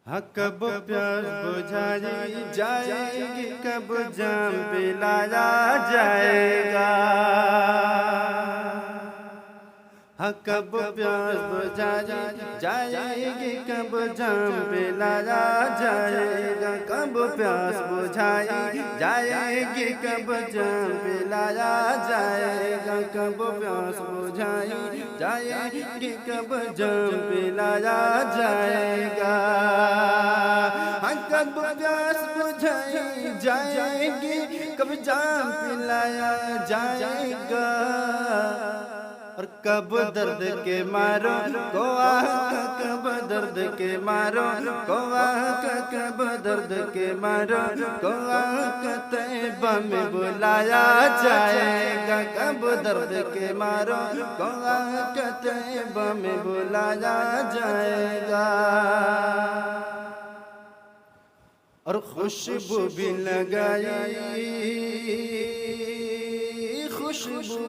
हाँ कब प्यास बुझाई जाएगी, कब जाम पिलाया जाएगा। हाँ कब प्यास बुझाई जाएगी, कब जाम पिलाया जाएगा। कब प्यास बुझाई जाएगी, कब जाम पिलाया जाएगा। कब प्यास बुझाई जाएगी, कब जाम पिलाया जाएगा। हाँ कब प्यास बुझाई जाएगी, कब जाम पिलाया जाएगा। और कब दर्द के मारो को आका, कब दर्द के मारो को आका, कब दर्द के मारो को आका तैबा में बुलाया जाएगा। कब दर्द के मारो को आका तैबा में बुलाया जाएगा। और खुशबू भी लगाई